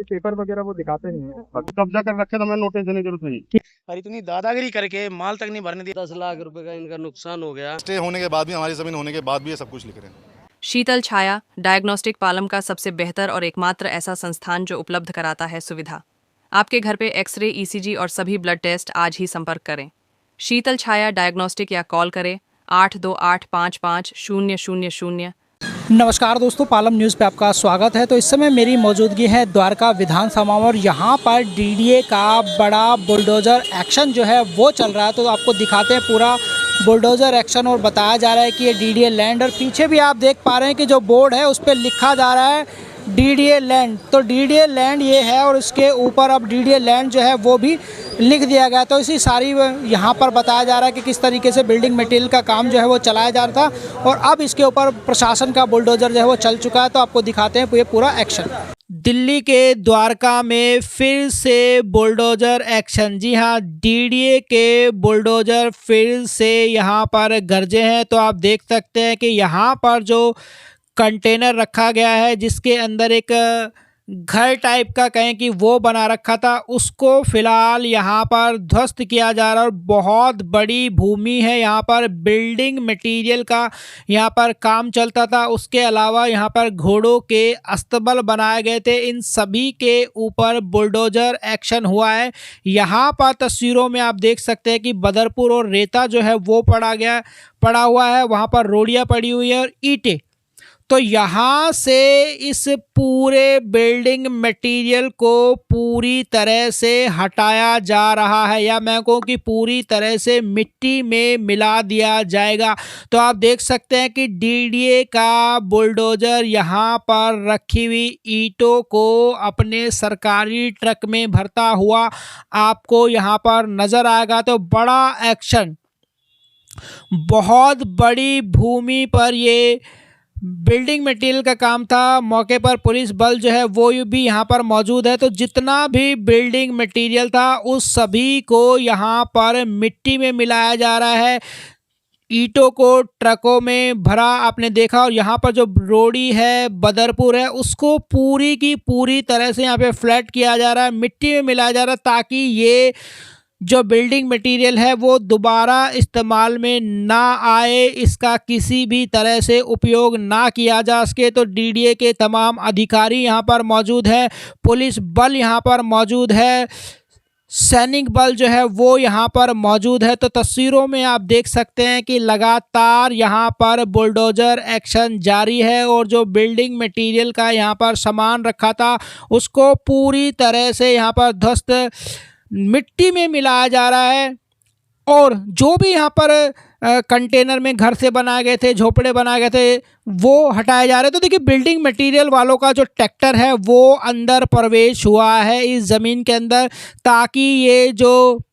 Paper वगैरह वो दिखाते नहीं है। कब्जा कर रखे तो हमें नोटिस देने की जरूरत नहीं। और इतनी दादागिरी करके माल तक नहीं भरने दिया। 10 लाख रुपए का इनका नुकसान हो गया। स्टे होने के बाद भी, हमारी जमीन होने के बाद भी ये सब कुछ लिख रहे हैं। शीतल छाया डायग्नोस्टिक पालम का सबसे बेहतर और एकमात्र ऐसा संस्थान जो उपलब्ध कराता है सुविधा। आपके घर पे एक्सरे, ईसीजी और सभी ब्लड टेस्ट आज ही संपर्क करें। शीतल छाया डायग्नोस्टिक या कॉल करें 82855000। नमस्कार दोस्तों, पालम न्यूज़ पे आपका स्वागत है। तो इस समय मेरी मौजूदगी है द्वारका विधानसभा और यहाँ पर डीडीए का बड़ा बुलडोज़र एक्शन जो है वो चल रहा है। तो आपको दिखाते हैं पूरा बुलडोज़र एक्शन और बताया जा रहा है कि ये डीडीए लैंड, और पीछे भी आप देख पा रहे हैं कि जो बोर्ड है उस पर लिखा जा रहा है डीडीए लैंड। तो डीडीए लैंड ये है और इसके ऊपर अब डीडीए लैंड जो है वो भी लिख दिया गया। तो इसी सारी यहाँ पर बताया जा रहा है कि किस तरीके से बिल्डिंग मटेरियल का काम जो है वो चलाया जा रहा था और अब इसके ऊपर प्रशासन का बुलडोज़र जो है वो चल चुका है। तो आपको दिखाते हैं ये पूरा एक्शन। दिल्ली के द्वारका में फिर से बुलडोज़र एक्शन। जी हाँ, डीडीए के बुलडोज़र फिर से यहाँ पर गरजे हैं। तो आप देख सकते हैं कि यहाँ पर जो कंटेनर रखा गया है जिसके अंदर एक घर टाइप का कहें कि वो बना रखा था, उसको फिलहाल यहाँ पर ध्वस्त किया जा रहा है। और बहुत बड़ी भूमि है, यहाँ पर बिल्डिंग मटेरियल का यहाँ पर काम चलता था। उसके अलावा यहाँ पर घोड़ों के अस्तबल बनाए गए थे। इन सभी के ऊपर बुलडोज़र एक्शन हुआ है। यहाँ पर तस्वीरों में आप देख सकते हैं कि बदरपुर और रेता जो है वो पड़ा हुआ है, वहाँ पर रोड़ियाँ पड़ी हुई है और ईंटें। तो यहाँ से इस पूरे बिल्डिंग मटेरियल को पूरी तरह से हटाया जा रहा है, या मैं कहूँ कि पूरी तरह से मिट्टी में मिला दिया जाएगा। तो आप देख सकते हैं कि डीडीए का बुलडोज़र यहाँ पर रखी हुई ईंटों को अपने सरकारी ट्रक में भरता हुआ आपको यहाँ पर नज़र आएगा। तो बड़ा एक्शन, बहुत बड़ी भूमि पर ये बिल्डिंग मटेरियल का काम था। मौके पर पुलिस बल जो है वो भी यहाँ पर मौजूद है। तो जितना भी बिल्डिंग मटेरियल था उस सभी को यहाँ पर मिट्टी में मिलाया जा रहा है। ईंटों को ट्रकों में भरा आपने देखा, और यहाँ पर जो रोड़ी है, बदरपुर है, उसको पूरी की पूरी तरह से यहाँ पे फ्लैट किया जा रहा है, मिट्टी में मिलाया जा रहा है, ताकि ये जो बिल्डिंग मटेरियल है वो दोबारा इस्तेमाल में ना आए, इसका किसी भी तरह से उपयोग ना किया जा सके। तो डीडीए के तमाम अधिकारी यहाँ पर मौजूद है, पुलिस बल यहाँ पर मौजूद है, सैनिक बल जो है वो यहाँ पर मौजूद है। तो तस्वीरों में आप देख सकते हैं कि लगातार यहाँ पर बुलडोज़र एक्शन जारी है और जो बिल्डिंग मटेरियल का यहाँ पर सामान रखा था उसको पूरी तरह से यहाँ पर ध्वस्त मिट्टी में मिलाया जा रहा है। और जो भी यहाँ पर कंटेनर में घर से बनाए गए थे, झोपड़े बनाए गए थे, वो हटाए जा रहे हैं। तो देखिए, बिल्डिंग मटेरियल वालों का जो ट्रैक्टर है वो अंदर प्रवेश हुआ है इस ज़मीन के अंदर, ताकि ये जो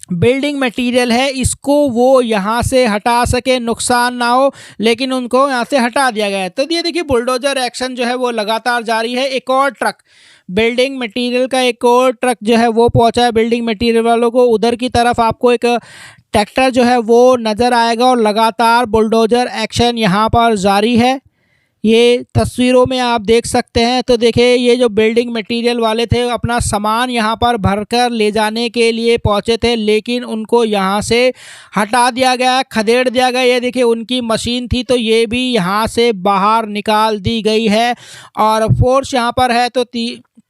बिल्डिंग मटेरियल है इसको वो यहाँ से हटा सके, नुकसान ना हो, लेकिन उनको यहाँ से हटा दिया गया है। तो ये देखिए, बुलडोज़र एक्शन जो है वो लगातार जारी है। एक और ट्रक बिल्डिंग मटेरियल का, एक और ट्रक जो है वो पहुँचा है बिल्डिंग मटेरियल वालों को। उधर की तरफ आपको एक ट्रैक्टर जो है वो नज़र आएगा और लगातार बुलडोज़र एक्शन यहाँ पर जारी है। ये तस्वीरों में आप देख सकते हैं। तो देखिए, ये जो बिल्डिंग मटेरियल वाले थे अपना सामान यहाँ पर भरकर ले जाने के लिए पहुँचे थे, लेकिन उनको यहाँ से हटा दिया गया, खदेड़ दिया गया। ये देखिए, उनकी मशीन थी तो ये भी यहाँ से बाहर निकाल दी गई है और फोर्स यहाँ पर है। तो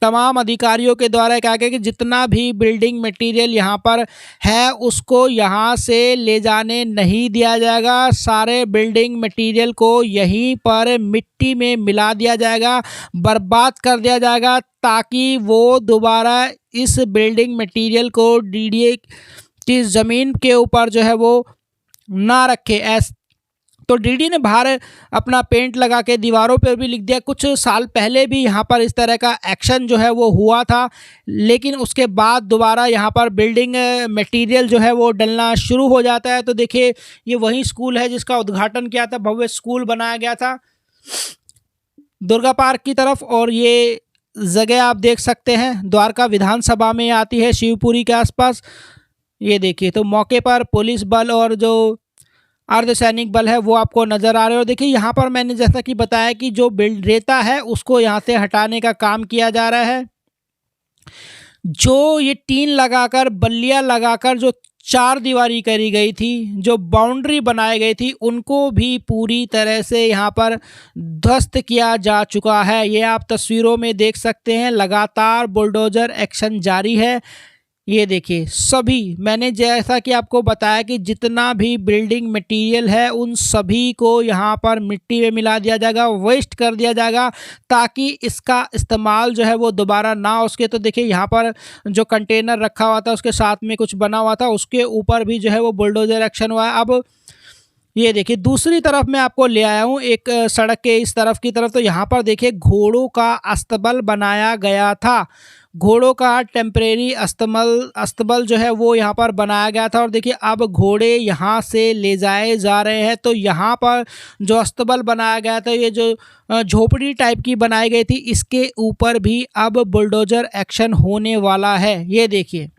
तमाम अधिकारियों के द्वारा कहा गया कि जितना भी बिल्डिंग मटेरियल यहाँ पर है उसको यहाँ से ले जाने नहीं दिया जाएगा। सारे बिल्डिंग मटेरियल को यहीं पर मिट्टी में मिला दिया जाएगा, बर्बाद कर दिया जाएगा, ताकि वो दोबारा इस बिल्डिंग मटेरियल को डीडीए की ज़मीन के ऊपर जो है वो ना रखे। तो डीडीए ने बाहर अपना पेंट लगा के दीवारों पर भी लिख दिया। कुछ साल पहले भी यहाँ पर इस तरह का एक्शन जो है वो हुआ था, लेकिन उसके बाद दोबारा यहाँ पर बिल्डिंग मटेरियल जो है वो डलना शुरू हो जाता है। तो देखिए, ये वही स्कूल है जिसका उद्घाटन किया था, भव्य स्कूल बनाया गया था दुर्गा पार्क की तरफ, और ये जगह आप देख सकते हैं द्वारका विधानसभा में आती है, शिवपुरी के आसपास। ये देखिए, तो मौके पर पुलिस बल और जो अर्धसैनिक बल है वो आपको नज़र आ रहे हो। देखिए, यहाँ पर मैंने जैसा कि बताया कि जो रेता है उसको यहाँ से हटाने का काम किया जा रहा है। जो ये टीन लगाकर बल्लियां लगाकर जो चार दीवारी करी गई थी, जो बाउंड्री बनाई गई थी, उनको भी पूरी तरह से यहाँ पर ध्वस्त किया जा चुका है। ये आप तस्वीरों में देख सकते हैं। लगातार बुलडोज़र एक्शन जारी है। ये देखिए, सभी, मैंने जैसा कि आपको बताया कि जितना भी बिल्डिंग मटेरियल है उन सभी को यहाँ पर मिट्टी में मिला दिया जाएगा, वेस्ट कर दिया जाएगा, ताकि इसका इस्तेमाल जो है वो दोबारा ना हो सके। तो देखिए, यहाँ पर जो कंटेनर रखा हुआ था उसके साथ में कुछ बना हुआ था, उसके ऊपर भी जो है वो बुलडोज़र एक्शन हुआ है। अब ये देखिए, दूसरी तरफ मैं आपको ले आया हूँ, एक सड़क के इस तरफ की तरफ। तो यहाँ पर देखिए, घोड़ों का अस्तबल बनाया गया था। घोड़ों का टेम्परेरी अस्तबल जो है वो यहाँ पर बनाया गया था। और देखिए, अब घोड़े यहाँ से ले जाए जा रहे हैं। तो यहाँ पर जो अस्तबल बनाया गया था, ये जो झोपड़ी टाइप की बनाई गई थी, इसके ऊपर भी अब बुलडोज़र एक्शन होने वाला है। ये देखिए,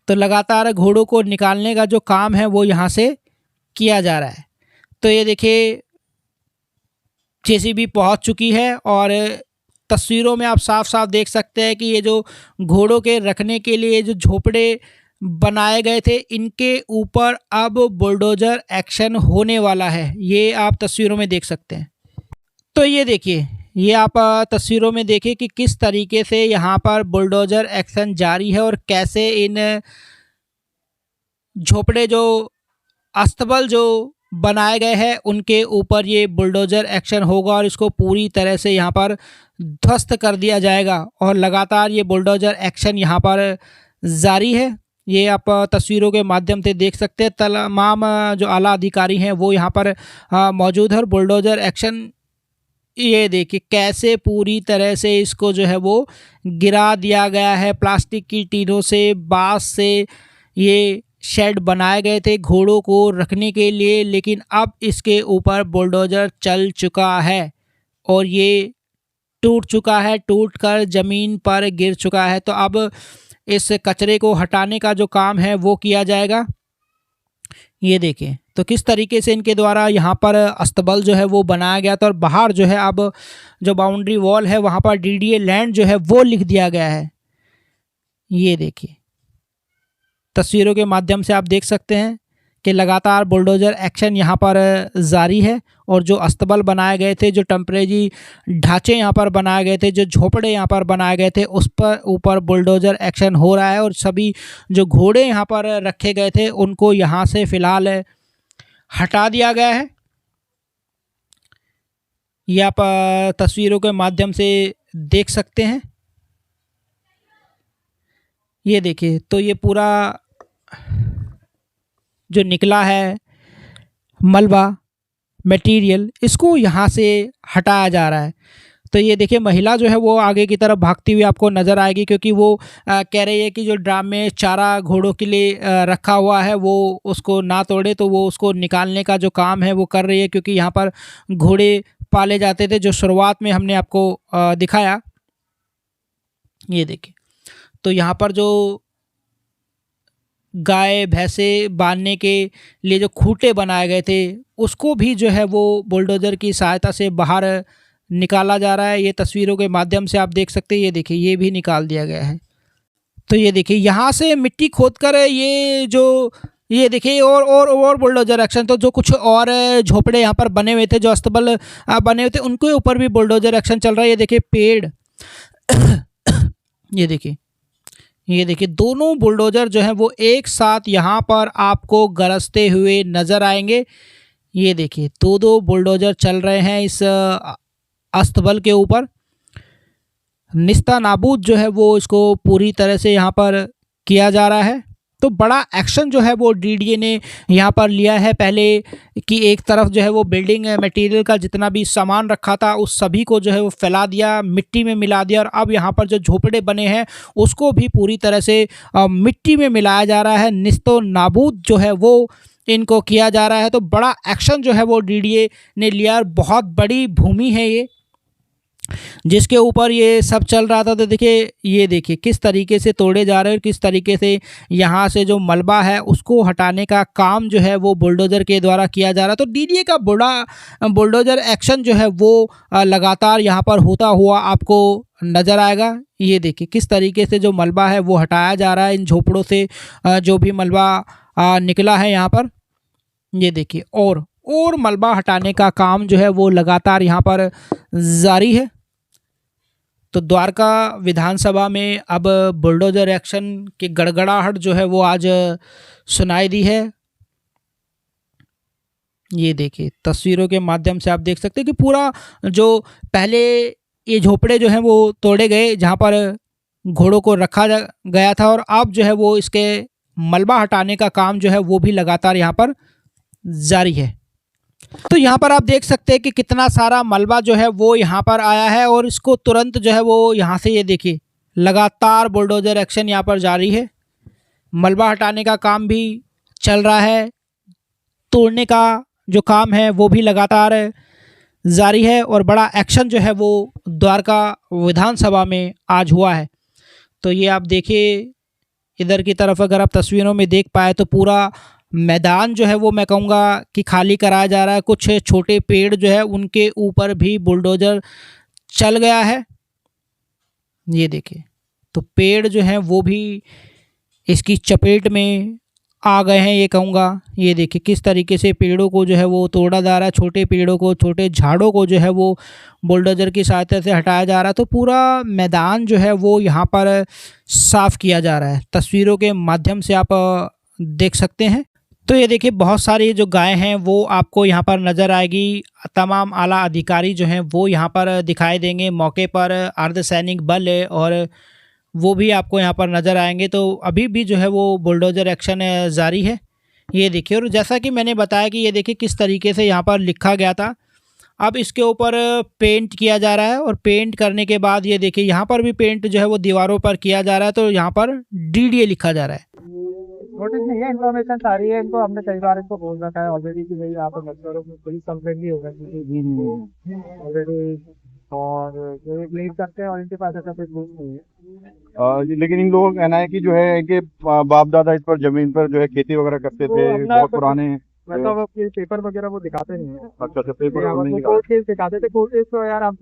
तो लगातार घोड़ों को निकालने का जो काम है वो यहाँ से किया जा रहा है। तो ये देखिए, जेसीबी पहुँच चुकी है और तस्वीरों में आप साफ साफ देख सकते हैं कि ये जो घोड़ों के रखने के लिए जो झोपड़े बनाए गए थे, इनके ऊपर अब बुलडोज़र एक्शन होने वाला है। ये आप तस्वीरों में देख सकते हैं। तो ये देखिए, ये आप तस्वीरों में देखिए कि किस तरीके से यहाँ पर बुलडोज़र एक्शन जारी है और कैसे इन झोपड़े जो अस्तबल जो बनाए गए हैं उनके ऊपर ये बुलडोज़र एक्शन होगा और इसको पूरी तरह से यहाँ पर ध्वस्त कर दिया जाएगा। और लगातार ये बुलडोज़र एक्शन यहाँ पर जारी है। ये आप तस्वीरों के माध्यम से देख सकते हैं। तमाम जो आला अधिकारी हैं वो यहाँ पर मौजूद है। और बुलडोज़र एक्शन, ये देखिए कैसे पूरी तरह से इसको जो है वो गिरा दिया गया है। प्लास्टिक की टीनों से, बाँस से ये शेड बनाए गए थे घोड़ों को रखने के लिए, लेकिन अब इसके ऊपर बुलडोज़र चल चुका है और ये टूट चुका है, टूटकर ज़मीन पर गिर चुका है। तो अब इस कचरे को हटाने का जो काम है वो किया जाएगा। ये देखिए, तो किस तरीके से इनके द्वारा यहाँ पर अस्तबल जो है वो बनाया गया था और बाहर जो है अब जो बाउंड्री वॉल है वहाँ पर डीडीए लैंड जो है वो लिख दिया गया है। ये देखिए, तस्वीरों के माध्यम से आप देख सकते हैं कि लगातार बुलडोज़र एक्शन यहाँ पर जारी है। और जो अस्तबल बनाए गए थे, जो टेम्परेरी ढांचे यहाँ पर बनाए गए थे, जो झोपड़े यहाँ पर बनाए गए थे, उस पर ऊपर बुलडोज़र एक्शन हो रहा है। और सभी जो घोड़े यहाँ पर रखे गए थे उनको यहाँ से फ़िलहाल हटा दिया गया है। ये आप तस्वीरों के माध्यम से देख सकते हैं। ये देखिए, तो ये पूरा जो निकला है मलबा मटेरियल, इसको यहाँ से हटाया जा रहा है। तो ये देखिए, महिला जो है वो आगे की तरफ भागती हुई आपको नज़र आएगी, क्योंकि वो कह रही है कि जो ड्राम में चारा घोड़ों के लिए रखा हुआ है वो उसको ना तोड़े। तो वो उसको निकालने का जो काम है वो कर रही है, क्योंकि यहाँ पर घोड़े पाले जाते थे जो शुरुआत में हमने आपको दिखाया। ये देखिए, तो यहाँ पर जो गाय भैंसे बांधने के लिए जो खूंटे बनाए गए थे उसको भी जो है वो बुलडोज़र की सहायता से बाहर निकाला जा रहा है। ये तस्वीरों के माध्यम से आप देख सकते हैं। ये देखिए, ये भी निकाल दिया गया है। तो ये देखिए, यहाँ से मिट्टी खोदकर ये देखिए और बुलडोज़र एक्शन। तो जो कुछ और झोपड़े यहाँ पर बने हुए थे, जो अस्तबल बने हुए थे, उनके ऊपर भी बुलडोज़र एक्शन चल रहा है। ये देखिए पेड़ ये देखिए दोनों बुलडोज़र जो हैं वो एक साथ यहाँ पर आपको गरजते हुए नज़र आएंगे। ये देखिए, दो बुलडोज़र चल रहे हैं इस अस्तबल के ऊपर। निस्ता नाबूद जो है वो इसको पूरी तरह से यहाँ पर किया जा रहा है। तो बड़ा एक्शन जो है वो डीडीए ने यहाँ पर लिया है। पहले कि एक तरफ जो है वो बिल्डिंग मटेरियल का जितना भी सामान रखा था उस सभी को जो है वो फैला दिया, मिट्टी में मिला दिया। और अब यहाँ पर जो झोपड़े बने हैं उसको भी पूरी तरह से मिट्टी में मिलाया जा रहा है। निस्तो नाबूद जो है वो इनको किया जा रहा है। तो बड़ा एक्शन जो है वो डीडीए ने लिया और बहुत बड़ी भूमि है ये। जिसके ऊपर ये सब चल रहा था। तो देखिए, ये देखिए किस तरीके से तोड़े जा रहे हैं और किस तरीके से यहाँ से जो मलबा है उसको हटाने का काम जो है वो बुलडोज़र के द्वारा किया जा रहा है। तो डीडीए का बड़ा बुलडोज़र एक्शन जो है वो लगातार यहाँ पर होता हुआ आपको नज़र आएगा। ये देखिए किस तरीके से जो मलबा है वो हटाया जा रहा है इन झोपड़ों से, जो भी मलबा निकला है यहाँ पर। ये देखिए और मलबा हटाने का काम जो है वो लगातार यहाँ पर जारी है। तो द्वारका विधानसभा में अब बुलडोजर एक्शन की गड़गड़ाहट जो है वो आज सुनाई दी है। ये देखिए तस्वीरों के माध्यम से आप देख सकते हैं कि पूरा जो पहले ये झोपड़े जो हैं वो तोड़े गए जहाँ पर घोड़ों को रखा गया था, और अब जो है वो इसके मलबा हटाने का काम जो है वो भी लगातार यहाँ पर जारी है। तो यहाँ पर आप देख सकते हैं कि कितना सारा मलबा जो है वो यहाँ पर आया है, और इसको तुरंत जो है वो यहाँ से, ये देखिए लगातार बुलडोजर एक्शन यहाँ पर जारी है। मलबा हटाने का काम भी चल रहा है, तोड़ने का जो काम है वो भी लगातार जारी है, और बड़ा एक्शन जो है वो द्वारका विधानसभा में आज हुआ है। तो ये आप देखिए इधर की तरफ अगर आप तस्वीरों में देख पाए तो पूरा मैदान जो है वो मैं कहूँगा कि खाली कराया जा रहा है। कुछ छोटे पेड़ जो है उनके ऊपर भी बुलडोज़र चल गया है। ये देखिए तो पेड़ जो हैं वो भी इसकी चपेट में आ गए हैं, ये कहूँगा। ये देखिए किस तरीके से पेड़ों को जो है वो तोड़ा जा रहा है, छोटे पेड़ों को, छोटे झाड़ों को जो है वो बुलडोज़र की सहायता से हटाया जा रहा है। तो पूरा मैदान जो है वो यहाँ पर साफ़ किया जा रहा है। तस्वीरों के माध्यम से आप देख सकते हैं। तो ये देखिए बहुत सारी जो गायें हैं वो आपको यहाँ पर नज़र आएगी। तमाम आला अधिकारी जो हैं वो यहाँ पर दिखाई देंगे। मौके पर अर्धसैनिक बल है और वो भी आपको यहाँ पर नज़र आएंगे। तो अभी भी जो है वो बुलडोज़र एक्शन जारी है। ये देखिए, और जैसा कि मैंने बताया कि ये देखिए किस तरीके से यहाँ पर लिखा गया था, अब इसके ऊपर पेंट किया जा रहा है, और पेंट करने के बाद ये देखिए यहाँ पर भी पेंट जो है वो दीवारों पर किया जा रहा है। तो यहाँ पर डीडीए लिखा जा रहा है। नोटिस नहीं है, इन्फॉर्मेशन सारी है। इनको हमने कई बार इनको बोल रखा है ऑलरेडी कि भाई आप मजदूरों में पुलिस कंप्लेंट भी होगा ऑलरेडी, और जो लीव करते हैं और इनके पास ऐसा कुछ रूल नहीं है। लेकिन इन लोगों का कहना है कि जो है कि बाप दादा इस पर जमीन पर जो है खेती वगैरह करते थे, बहुत पुराने। वैसा वो पेपर वगैरह वो दिखाते नहीं है। अच्छा, पेपर कोर्ट केस दिखाते थे। कोर्ट केस तो यार आप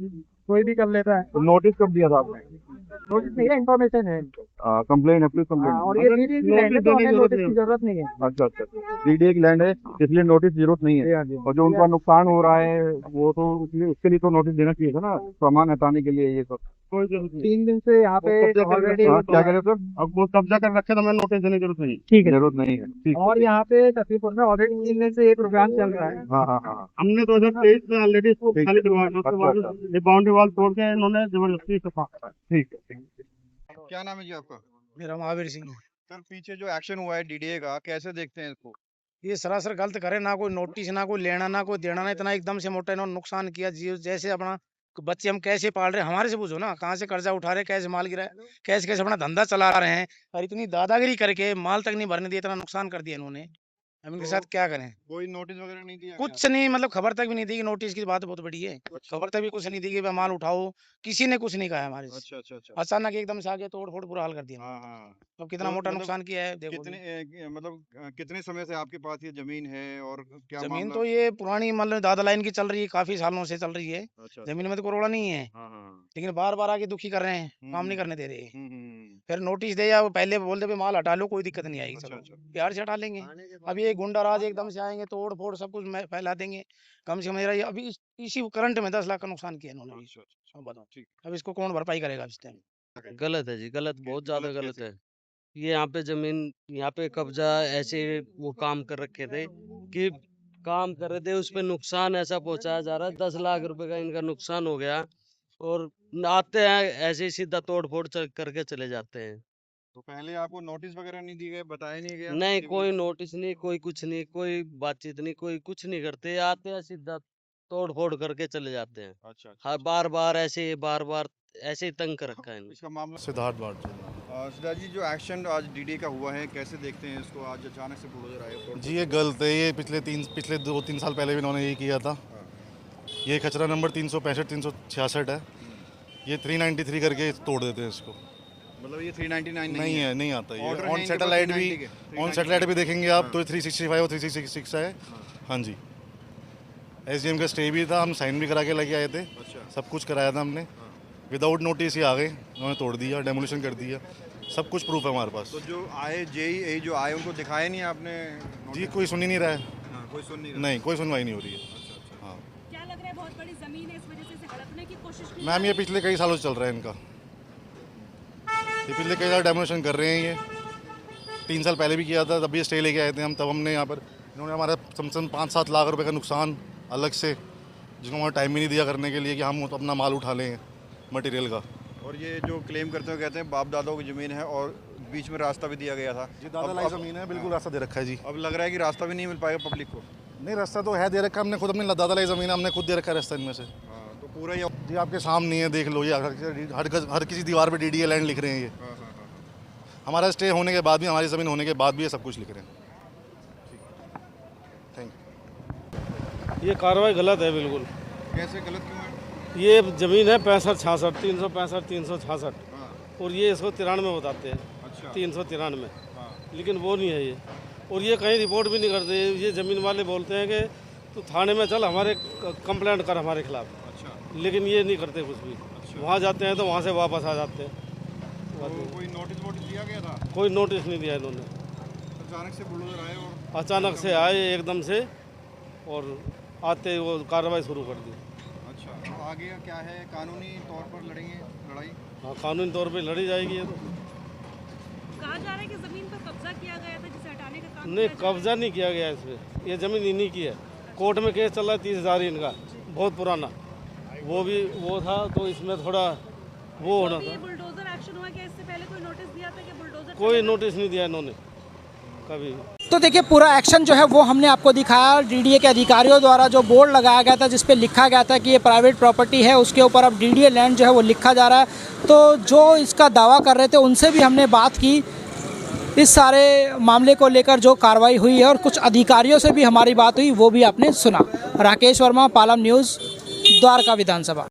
कोई भी कर लेता है। तो नोटिस कब दिया था आपने? नोटिस नहीं है, इन्फॉर्मेशन है। कंप्लेन है, प्लीज कंप्लेन। और ये डीडीए की लैंड है तो हमें नोटिस की जरूरत नहीं है। अच्छा, डीडीए की लैंड है इसलिए नोटिस की जरूरत नहीं है। और जो उनका नुकसान हो रहा है वो तो उसके लिए तो नोटिस देना चाहिए था ना, सामान हटाने के लिए। ये सब 3 दिन से यहाँ पे ऑलरेडी क्या कह रहे सर? अब वो कब्जा कर रखे तो मैं नोटिस देने की जरूरत नहीं। ठीक है, जरूरत नहीं है। ठीक। और यहाँ पे तस्वीर में ऑलरेडी 3 दिन से ये प्रोग्राम चल रहा है। हाँ, हमने 2023 में ऑलरेडी इसको खाली करवाया, बाउंड्री वॉल तोड़ के इन्होंने जबरदस्ती से फाड़ा। ठीक है। क्या नाम है जी आपका? मेरा महावीर सिंह है। सर, पीछे जो एक्शन हुआ है डीडीए का, कैसे देखते हैं इसको? ये सरासर गलत करे, ना कोई नोटिस, ना कोई लेना, ना कोई देना, ना इतना एकदम से मोटा इन्होंने नुकसान किया। जैसे अपना बच्चे हम कैसे पाल रहे हैं, हमारे से पूछो ना, कहाँ से कर्जा उठा रहे, कैसे माल गिरा, कैसे कैसे अपना धंधा चला रहे हैं, और इतनी दादागिरी करके माल तक नहीं भरने दिया, इतना नुकसान कर दिया इन्होंने। हम इनके साथ क्या करें? कोई नोटिस वगैरह नहीं दिया? कुछ नहीं, मतलब खबर तक भी नहीं दी कि नोटिस की बात बहुत बड़ी है। खबर तक भी कुछ नहीं दी कि भाई माल उठाओ, किसी ने कुछ नहीं कहा हमारे से। अच्छा। अचानक एकदम से आगे तोड़ फोड़ बुरा हाल कर दिया। हाँ। अब कितना तो मोटा मतलब नुकसान किया है देखो। कितने समय से आपके पास ये जमीन है और क्या जमीन मामला? तो ये पुरानी मतलब दादा लाइन की चल रही है, काफी सालों से चल रही है। अच्छा। जमीन में तो कोरोड़ा नहीं है, हाँ। लेकिन बार बार आके दुखी कर रहे हैं, काम नहीं करने दे रहे। हम्म। फिर नोटिस दे या वो पहले बोल दे भाई माल हटा लो, कोई दिक्कत नहीं आएगी, चलो अच्छा। प्यार से हटा लेंगे। अब ये गुंडा राज एकदम से आएंगे, तोड़ फोड़ सब कुछ फैला देंगे। कम से कम मेरा ये अभी इसी करंट में 10 लाख का नुकसान किया इन्होंने। अच्छा। अब बताओ, अब इसको कौन भरपाई करेगा इस टाइम? गलत है जी, गलत, बहुत ज्यादा गलत कैसे? है। ये यहाँ पे जमीन, यहाँ पे कब्जा ऐसे वो काम कर रखे थे कि काम कर रहे थे, उस पे नुकसान ऐसा पहुंचाया जा रहा है। 10 लाख रुपए का इनका नुकसान हो गया, और आते हैं ऐसे ही सीधा तोड़ फोड़ करके चले जाते हैं। तो पहले आपको नोटिस वगैरह नहीं दिए गए, बताया नहीं गया? नहीं, कोई नोटिस नहीं, कोई कुछ नहीं, कोई बातचीत नहीं, कोई कुछ नहीं करते। आते हैं सीधा तोड़ फोड़ करके चले जाते हैं। अच्छा। हर बार बार ऐसे ही तंग कर रखा है इन्होंने। इसका मामला सिद्धार्थ बाट। सिद्धार्थ जी, जो एक्शन आज डीडीए का हुआ है, कैसे देखते हैं इसको? आज अचानक से बुलडोजर आए। जी ये गलत है। ये पिछले 2-3 साल पहले भी इन्होंने ये किया था। ये खचरा नंबर 365-366 है। ये 393 करके तोड़ देते हैं इसको। मतलब ये 399 नहीं है, नहीं आता ये। Order है ऑन इनके सैटेलाइट पास भी 390 के, ऑन सैटेलाइट भी देखेंगे आप तो 365 और 366 है। हाँ जी, SDM का स्टे भी था, हम साइन भी करा के लेके आए थे, सब कुछ कराया था हमने। विदाउट नोटिस ही आ गए, उन्होंने तोड़ दिया, डेमोलिशन कर दिया, सब कुछ प्रूफ है हमारे पास। तो जो आए जेई जो आए उनको दिखाया नहीं आपने? जी कोई सुन ही नहीं रहा है। हाँ, कोई सुन नहीं रहा। नहीं, कोई सुनवाई नहीं हो रही है। हाँ क्या लग रहा है बहुत बड़ी जमीन है, इस वजह से इसे हड़पने की कोशिश की? मैम, ये पिछले कई सालों से चल रहा है इनका, ये पिछले कई साल डेमोलिशन कर रहे हैं। ये 3 साल पहले भी किया था, तब भी स्टे लेके आए थे हम, तब हमने यहाँ पर इन्होंने हमारा कम से कम 5-7 लाख रुपए का नुकसान अलग से, जिसको हमारा टाइम ही नहीं दिया करने के लिए कि हम अपना माल उठा लें मटेरियल का। और ये जो क्लेम करते हो, कहते हैं बाप दादाओं की ज़मीन है और बीच में रास्ता भी दिया गया था। जी दादा लाई ज़मीन है, बिल्कुल रास्ता दे रखा है जी। अब लग रहा है कि रास्ता भी नहीं मिल पाएगा पब्लिक को। नहीं, रास्ता तो है दे रखा, हमने खुद अपनी दादा लाई ज़मीन है, हमने खुद दे रखा है रास्ता इनमें से। हाँ, तो पूरा ये जी आपके सामने है, देख लो, ये हर किसी दीवार पे DDA लैंड लिख रहे हैं ये। हमारा स्टे होने के बाद भी, हमारी ज़मीन होने के बाद भी ये सब कुछ लिख रहे हैं। थैंक ये कार्रवाई गलत है बिल्कुल। कैसे गलत क्यों है? ये ज़मीन है 65-66, 365, 366 और ये इसको 93 बताते हैं। अच्छा। 393, लेकिन वो नहीं है ये। और ये कहीं रिपोर्ट भी नहीं करते। ये ज़मीन वाले बोलते हैं कि तू थाने में चल, हमारे कंप्लेंट कर हमारे खिलाफ। अच्छा। लेकिन ये नहीं करते कुछ भी। वहाँ जाते हैं तो वहाँ से वापस आ जाते हैं। तो कोई नोटिस दिया गया था? कोई नोटिस नहीं दिया इन्होंने। अचानक से बुलडोजर आए और अचानक से आए एकदम से, और आते वो कार्रवाई शुरू कर दी। अच्छा, तो आगे क्या है? कानूनी तौर पर लड़ेंगे लड़ाई? हाँ, कानूनी तौर पे लड़ी जाएगी ये तो। कहा जा रहा है कि जमीन पर कब्जा किया गया था, जिसे हटाने का काम नहीं, किया जा रहा है। कब्जा नहीं किया गया इस पर। ये ज़मीन इन्हीं की है। कोर्ट में केस चल रहा है 30,000 इनका, बहुत पुराना। वो भी वो था, तो इसमें थोड़ा वो होना ये था। बुलडोजर एक्शन हुआ क्या? इससे पहले कोई नोटिस दिया था कि बुलडोजर कोई नोटिस नहीं दिया इन्होंने कभी। तो देखिए पूरा एक्शन जो है वो हमने आपको दिखाया। DDA के अधिकारियों द्वारा जो बोर्ड लगाया गया था जिस पे लिखा गया था कि ये प्राइवेट प्रॉपर्टी है, उसके ऊपर अब DDA लैंड जो है वो लिखा जा रहा है। तो जो इसका दावा कर रहे थे उनसे भी हमने बात की इस सारे मामले को लेकर, जो कार्रवाई हुई है, और कुछ अधिकारियों से भी हमारी बात हुई, वो भी आपने सुना। राकेश वर्मा, पालम न्यूज़, द्वारका विधानसभा।